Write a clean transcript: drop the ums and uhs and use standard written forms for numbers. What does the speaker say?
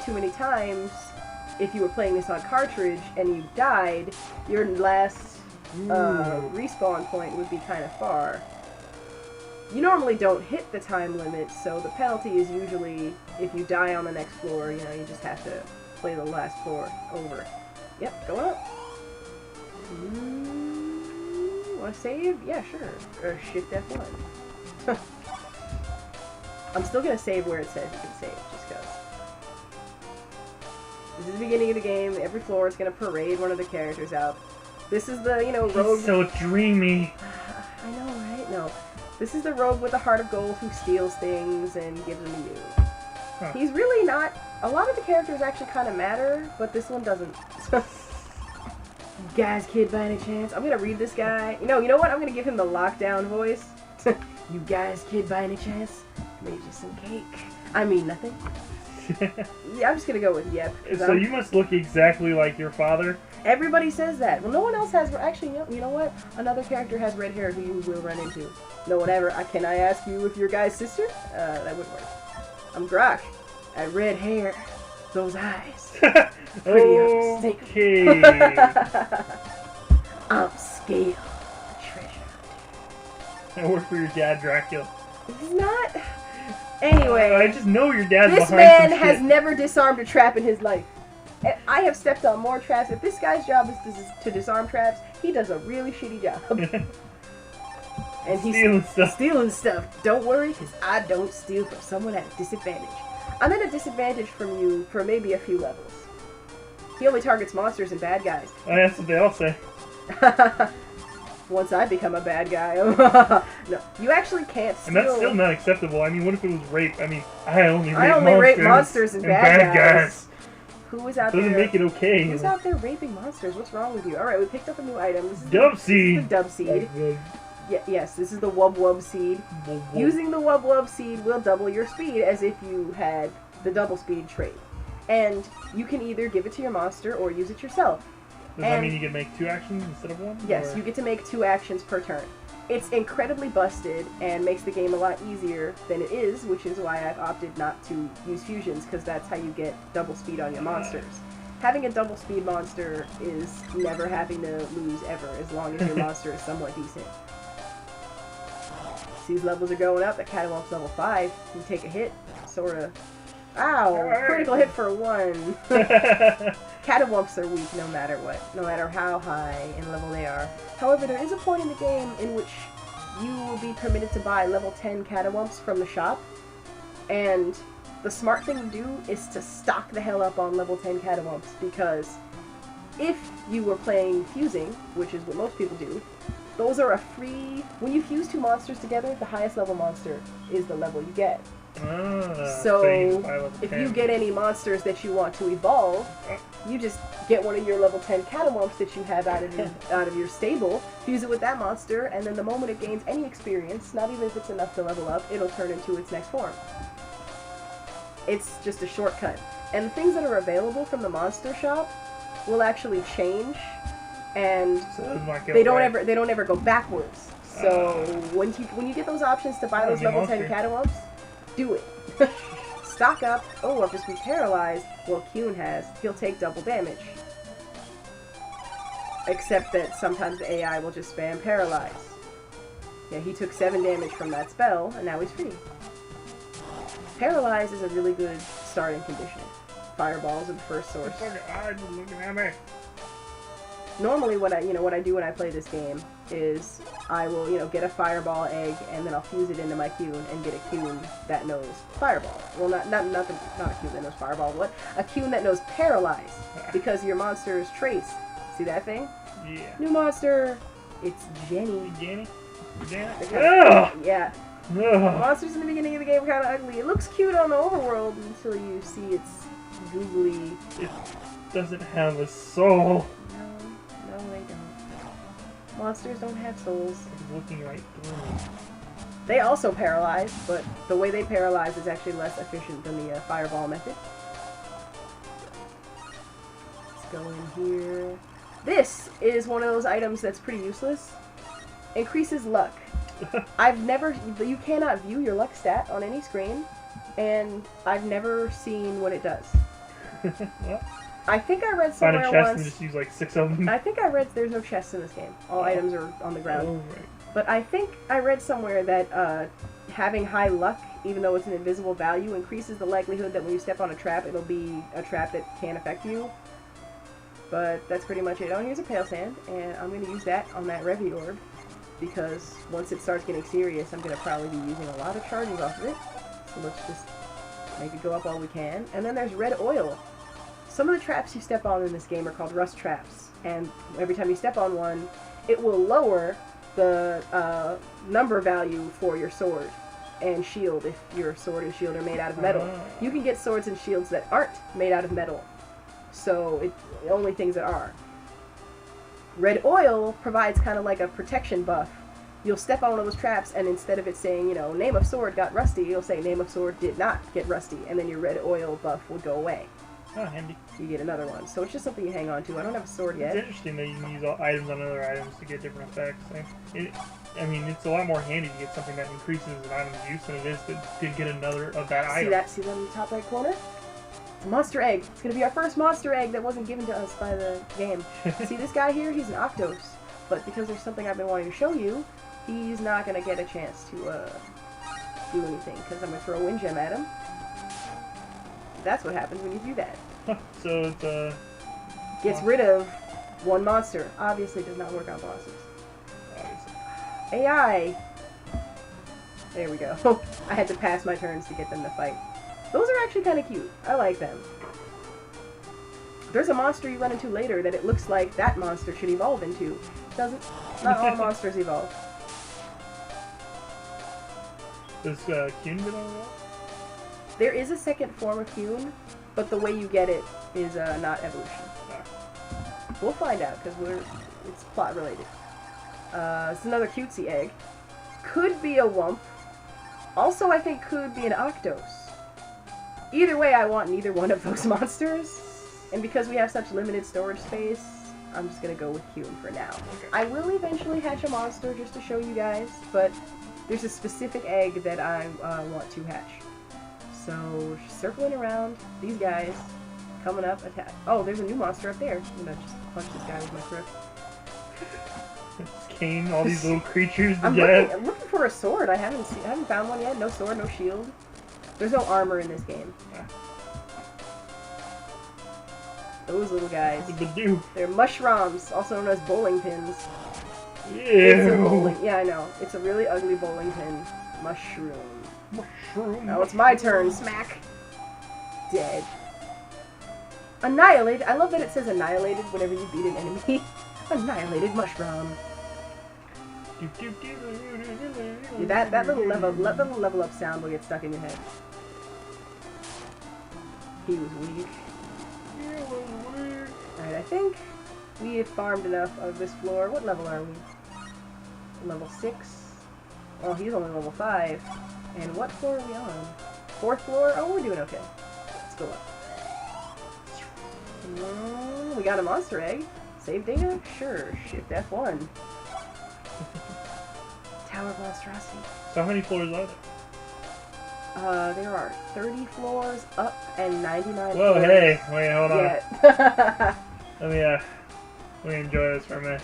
too many times, if you were playing this on cartridge and you died, your last respawn point would be kind of far. You normally don't hit the time limit, so the penalty is usually if you die on the next floor, you know, you just have to play the last floor over. Yep, going up. Want to save? Yeah, sure. Or Shift F1. I'm still going to save where it says you can save, just because. This is the beginning of the game. Every floor is going to parade one of the characters out. This is the, you know, rogue... He's so dreamy. I know, right? No. This is the rogue with the heart of gold who steals things and gives them to you. Huh. He's really not... A lot of the characters actually kind of matter, but this one doesn't. Guys, kid, by any chance? I'm going to read this guy. You know what? I'm going to give him the lockdown voice. You guys, kid, by any chance? Made you some cake. I mean, nothing. Yeah, I'm just going to go with yep. So you must look exactly like your father? Everybody says that. Well, no one else has... Actually, you know what? Another character has red hair who you will run into. No, whatever. Can I ask you if you're guy's sister? That would work. I'm Grok. That red hair. Those eyes. Okay. I'm Scale. Treasure. I work for your dad, Dracula. He's not... Anyway. I just know your dad's this behind man some has shit. never disarmed a trap in his life. I have stepped on more traps. If this guy's job is to disarm traps, he does a really shitty job. And he's stealing stuff. Don't worry, because I don't steal from someone at a disadvantage. I'm at a disadvantage from you for maybe a few levels. He only targets monsters and bad guys. Oh, that's what they all say. Once I become a bad guy. No, you actually can't steal. And that's still not acceptable. I mean, what if it was rape? I mean, I only rape monsters and bad guys. Who is out there? Doesn't make it okay. Who's out there raping monsters? What's wrong with you? Alright, we picked up a new item. This is Dub seed. the dub seed. Yes, this is the wub wub seed. Using the wub wub seed will double your speed as if you had the double speed trait. And you can either give it to your monster or use it yourself. Does that mean you can make 2 actions instead of 1? Yes, you get to make 2 actions per turn. It's incredibly busted and makes the game a lot easier than it is, which is why I've opted not to use fusions, because that's how you get double speed on your monsters. Having a double speed monster is never having to lose ever, as long as your monster is somewhat decent. These levels are going up. The Catawamp's level 5. You take a hit, sorta. Ow! Critical hit for 1. Catawamps are weak no matter what, no matter how high in level they are. However, there is a point in the game in which you will be permitted to buy level 10 Catawamps from the shop, and the smart thing to do is to stock the hell up on level 10 Catawamps, because if you were playing fusing, which is what most people do, those are a free... When you fuse 2 monsters together, the highest level monster is the level you get. So if you get any monsters that you want to evolve, you just get one of your level 10 Catawamps that you have out of your stable, fuse it with that monster, and then the moment it gains any experience, not even if it's enough to level up, it'll turn into its next form. It's just a shortcut. And the things that are available from the monster shop will actually change, and they don't ever go backwards. So when you get those options to buy those level 10 Catawamps, do it. Stock up. Oh, or just be paralyzed. Well, Kewne has. He'll take double damage. Except that sometimes the AI will just spam paralyze. Yeah, he took 7 damage from that spell, and now he's free. Paralyze is a really good starting condition. Fireballs are the first source. Normally, what I do when I play this game is I will, get a fireball egg, and then I'll fuse it into my Kewne and get a Kewne that knows fireball. Well, not a Kewne that knows fireball. What? A Kewne that knows paralyze, because your monster's traits. See that thing? Yeah. New monster. It's Jenny. Jenny? Janet? Yeah. The monsters in the beginning of the game are kind of ugly. It looks cute on the overworld until you see its googly. It doesn't have a soul. No, they don't. Monsters don't have souls. It's looking right through me. They also paralyze, but the way they paralyze is actually less efficient than the fireball method. Let's go in here. This is one of those items that's pretty useless. Increases luck. You cannot view your luck stat on any screen, and I've never seen what it does. Well, I think I read find a somewhere chest and once. just use like 6 of them. I think I read there's no chests in this game. All items are on the ground. Oh, right. But I think I read somewhere that having high luck, even though it's an invisible value, increases the likelihood that when you step on a trap, it'll be a trap that can't affect you. But that's pretty much it. Oh, here's a pale sand, and I'm going to use that on that Revy orb, because once it starts getting serious, I'm going to probably be using a lot of charges off of it. So let's just make it go up all we can. And then there's red oil. Some of the traps you step on in this game are called rust traps, and every time you step on one, it will lower the number value for your sword and shield if your sword and shield are made out of metal. You can get swords and shields that aren't made out of metal, so only things that are. Red oil provides kind of like a protection buff. You'll step on one of those traps, and instead of it saying, you know, name of sword got rusty, you'll say name of sword did not get rusty, and then your red oil buff will go away. Oh, handy. You get another one. So it's just something you hang on to. I don't have a sword yet. It's interesting that you can use all items on other items to get different effects. I mean, it's a lot more handy to get something that increases an item's use than it is to get another of that item. See that in the top right corner? It's a monster egg. It's going to be our first monster egg that wasn't given to us by the game. See this guy here? He's an Octos. But because there's something I've been wanting to show you, he's not going to get a chance to do anything, because I'm going to throw a wind gem at him. That's what happens when you do that. So it's gets rid of one monster. Obviously does not work on bosses. obviously. AI! There we go. I had to pass my turns to get them to fight. Those are actually kind of cute. I like them. There's a monster you run into later that it looks like that monster should evolve into. It doesn't. Not all monsters evolve. Does Kewne get on that? There is a second form of Kewne, but the way you get it is not evolution. We'll find out, because it's plot related. It's another cutesy egg. Could be a Wump. Also, I think could be an Octos. Either way, I want neither one of those monsters. And because we have such limited storage space, I'm just going to go with Kewne for now. Okay. I will eventually hatch a monster just to show you guys, but there's a specific egg that I want to hatch. So, circling around, these guys, coming up, attack. Oh, there's a new monster up there. I'm gonna just punch this guy with my throat. Kewne, all these little creatures. I'm looking for a sword. I haven't found one yet. No sword, no shield. There's no armor in this game. Those little guys. They're mushrooms, also known as bowling pins. Ew. Yeah, I know. It's a really ugly bowling pin. Mushroom. Now it's my turn. Smack. Dead. Annihilated. I love that it says annihilated whenever you beat an enemy. Annihilated mushroom. Yeah, that little level up sound will get stuck in your head. He was weak. Alright, I think we have farmed enough of this floor. What level are we? Level 6. Oh, he's only level 5. And what floor are we on? 4th floor? Oh, we're doing okay. Let's go up. We got a monster egg. Save data? Sure. Shift F1. Tower of Monstrosity. So how many floors are there? There are 30 floors up and 99 Whoa, floors. hey. Wait, hold on. Yeah. Let me enjoy this for a minute.